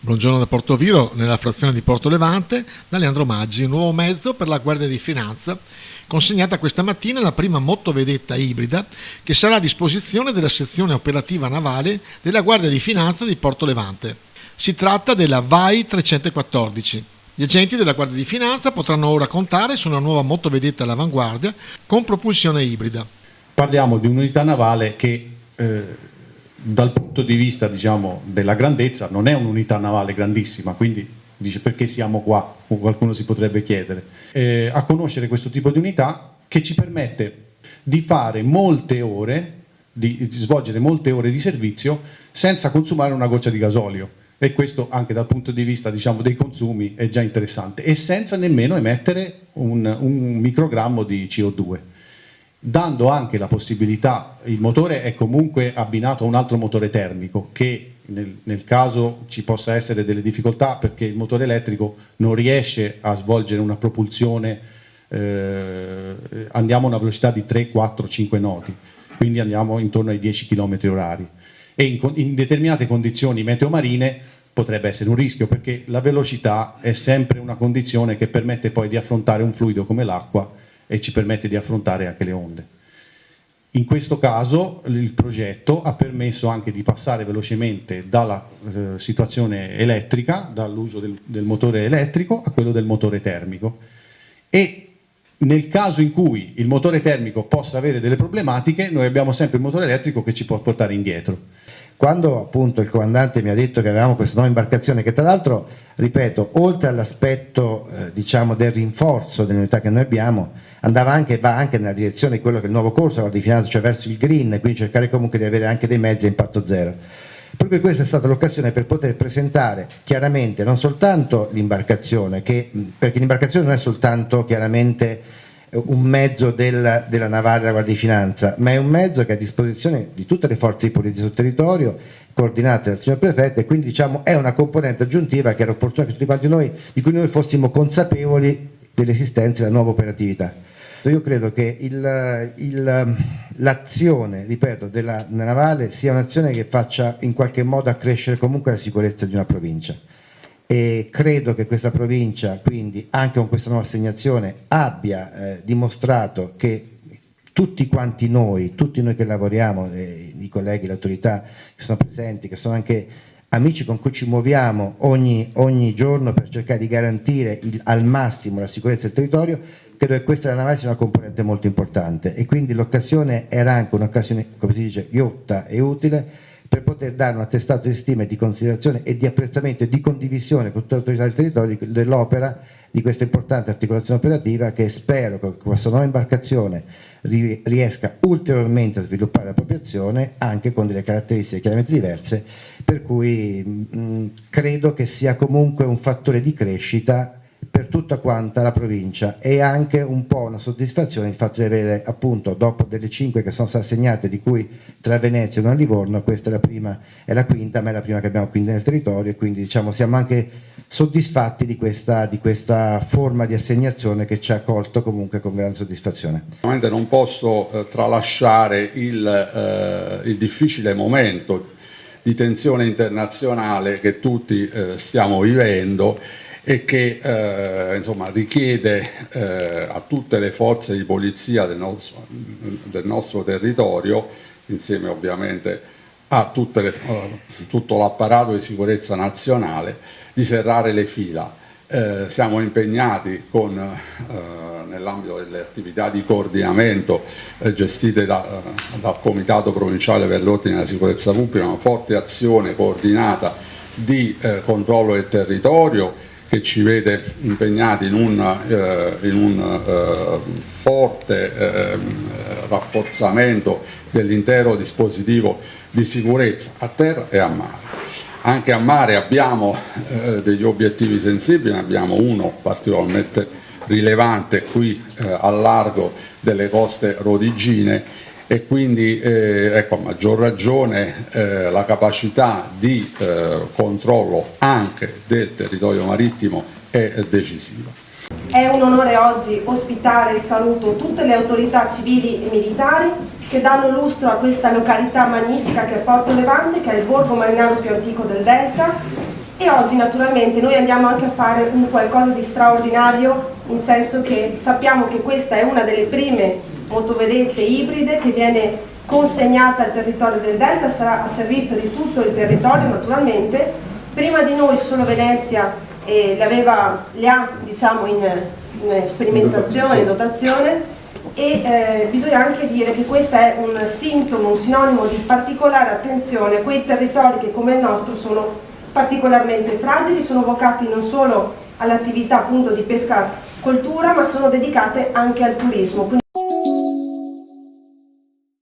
Buongiorno da Portoviro, nella frazione di Porto Levante, da Leandro Maggi, un nuovo mezzo per la Guardia di Finanza, consegnata questa mattina la prima motovedetta ibrida che sarà a disposizione della sezione operativa navale della Guardia di Finanza di Porto Levante. Si tratta della VAI 314. Gli agenti della Guardia di Finanza potranno ora contare su una nuova motovedetta all'avanguardia con propulsione ibrida. Parliamo di un'unità navale che dal punto di vista, diciamo, della grandezza non è un'unità navale grandissima, quindi dice perché siamo qua, o qualcuno si potrebbe chiedere. A conoscere questo tipo di unità che ci permette di fare molte ore, di svolgere molte ore di servizio senza consumare una goccia di gasolio, e questo anche dal punto di vista, diciamo, dei consumi è già interessante, e senza nemmeno emettere un microgrammo di CO2. Dando anche la possibilità, il motore è comunque abbinato a un altro motore termico che nel caso ci possa essere delle difficoltà perché il motore elettrico non riesce a svolgere una propulsione, andiamo a una velocità di 3, 4, 5 nodi, quindi andiamo intorno ai 10 km orari, e in determinate condizioni meteomarine potrebbe essere un rischio, perché la velocità è sempre una condizione che permette poi di affrontare un fluido come l'acqua e ci permette di affrontare anche le onde. In questo caso il progetto ha permesso anche di passare velocemente dalla situazione elettrica, dall'uso del motore elettrico a quello del motore termico, e nel caso in cui il motore termico possa avere delle problematiche, noi abbiamo sempre il motore elettrico che ci può portare indietro. Quando appunto il comandante mi ha detto che avevamo questa nuova imbarcazione, che tra l'altro, ripeto, oltre all'aspetto diciamo del rinforzo dell'unità che noi abbiamo, va anche nella direzione di quello che è il nuovo corso della Guardia di Finanza, cioè verso il green, quindi cercare comunque di avere anche dei mezzi a impatto zero. Proprio questa è stata l'occasione per poter presentare chiaramente non soltanto l'imbarcazione, perché l'imbarcazione non è soltanto chiaramente un mezzo della navale della Guardia di Finanza, ma è un mezzo che è a disposizione di tutte le forze di polizia sul territorio, coordinate dal signor prefetto, e quindi diciamo è una componente aggiuntiva che era opportuna che tutti quanti noi, di cui noi fossimo consapevoli dell'esistenza della nuova operatività. Io credo che l'azione, ripeto, della navale sia un'azione che faccia in qualche modo accrescere comunque la sicurezza di una provincia, e credo che questa provincia quindi anche con questa nuova assegnazione abbia dimostrato che tutti noi che lavoriamo, i colleghi, le autorità che sono presenti, che sono anche amici con cui ci muoviamo ogni giorno per cercare di garantire al massimo la sicurezza del territorio, credo che questa della navale sia una componente molto importante, e quindi l'occasione era anche un'occasione, come si dice, ghiotta e utile, per poter dare un attestato di stima e di considerazione e di apprezzamento e di condivisione con tutte le autorità del territorio dell'opera, di questa importante articolazione operativa, che spero che questa nuova imbarcazione riesca ulteriormente a sviluppare la propria azione anche con delle caratteristiche chiaramente diverse, per cui credo che sia comunque un fattore di crescita per tutta quanta la provincia, e anche un po' una soddisfazione il fatto di avere, appunto, dopo delle 5 che sono state assegnate, di cui 3 Venezia e 1 Livorno, questa è la prima, è la quinta, ma è la prima che abbiamo quindi nel territorio, e quindi diciamo siamo anche soddisfatti di questa forma di assegnazione che ci ha accolto comunque con grande soddisfazione. Ovviamente non posso tralasciare il difficile momento di tensione internazionale che tutti stiamo vivendo, e che insomma, richiede a tutte le forze di polizia del nostro territorio, insieme ovviamente a tutto l'apparato di sicurezza nazionale, di serrare le fila. Siamo impegnati nell'ambito delle attività di coordinamento gestite dal Comitato Provinciale per l'Ordine e la Sicurezza Pubblica, una forte azione coordinata di controllo del territorio, che ci vede impegnati in un forte rafforzamento dell'intero dispositivo di sicurezza a terra e a mare. Anche a mare abbiamo degli obiettivi sensibili, ne abbiamo uno particolarmente rilevante qui al largo delle coste rodigine, e quindi ecco, a maggior ragione la capacità di controllo anche del territorio marittimo è decisiva. È un onore oggi ospitare e saluto tutte le autorità civili e militari che danno lustro a questa località magnifica che è Porto Levante, che è il borgo marinaro più antico del Delta, E oggi naturalmente noi andiamo anche a fare un qualcosa di straordinario, in senso che sappiamo che questa è una delle prime motovedette ibride che viene consegnata al territorio del Delta, sarà a servizio di tutto il territorio naturalmente. Prima di noi solo Venezia le ha diciamo in sperimentazione, in dotazione, e bisogna anche dire che questo è un sintomo, un sinonimo di particolare attenzione a quei territori che come il nostro sono particolarmente fragili, sono vocati non solo all'attività appunto di pesca coltura, ma sono dedicate anche al turismo.